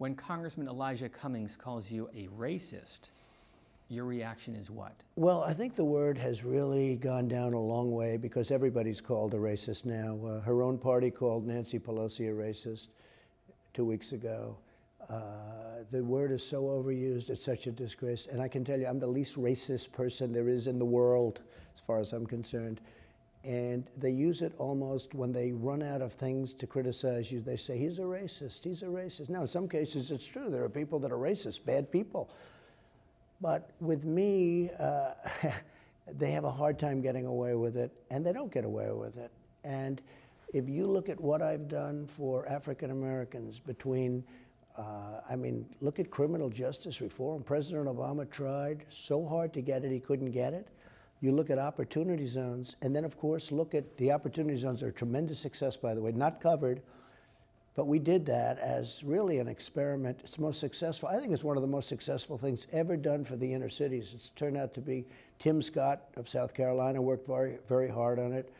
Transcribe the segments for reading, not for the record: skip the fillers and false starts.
When Congressman Elijah Cummings calls you a racist, your reaction is what? Well, I think the word has really gone down a long way because everybody's called a racist now. Her own party called Nancy Pelosi a racist 2 weeks ago. The word is so overused, it's such a disgrace. And I can tell you, I'm the least racist person there is in the world, as far as I'm concerned. And they use it almost when they run out of things to criticize you. They say, he's a racist, he's a racist. Now, in some cases, it's true. There are people that are racist, bad people. But with me, they have a hard time getting away with it, and they don't get away with it. And if you look at what I've done for African Americans between, look at criminal justice reform. President Obama tried so hard to get it, he couldn't get it. You look at opportunity zones, and then, of course, look at the opportunity zones are a tremendous success, by the way, not covered. But we did that as really an experiment. It's most successful. I think it's one of the most successful things ever done for the inner cities. It's turned out to be. Tim Scott of South Carolina worked very, very hard on it.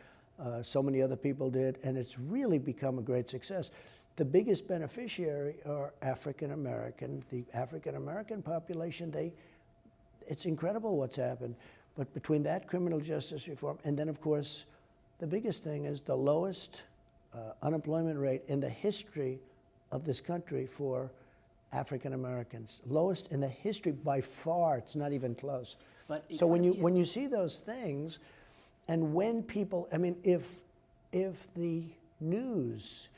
So many other people did, and it's really become a great success. The biggest beneficiary are African American. The African American population, it's incredible what's happened. But between that criminal justice reform, and then, of course, the biggest thing is the lowest unemployment rate in the history of this country for African Americans. Lowest in the history by far. It's not even close. But so when you see those things, and when people, if the news,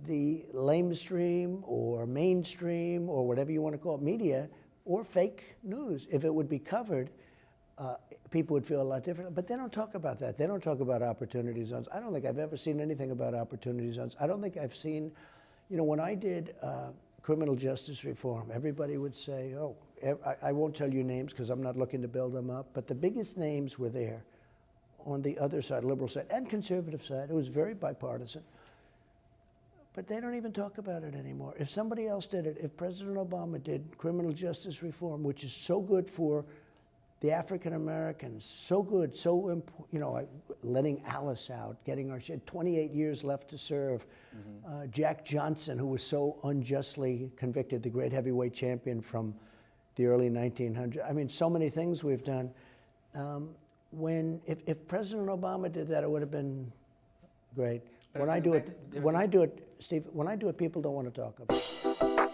the lamestream or mainstream or whatever you want to call it, media or fake news, if it would be covered, people would feel a lot different. But they don't talk about that. They don't talk about opportunity zones. I don't think I've ever seen anything about opportunity zones. I don't think I've seen, when I did criminal justice reform, everybody would say, oh, I won't tell you names because I'm not looking to build them up, but the biggest names were there on the other side, liberal side and conservative side. It was very bipartisan. But they don't even talk about it anymore. If somebody else did it, if President Obama did criminal justice reform, which is so good for the African Americans, so good, so important, letting Alice out, getting she had 28 years left to serve. Mm-hmm. Jack Johnson, who was so unjustly convicted, the great heavyweight champion from the early 1900s. So many things we've done. If President Obama did that, it would have been great. When I do it, Steve, people don't want to talk about it.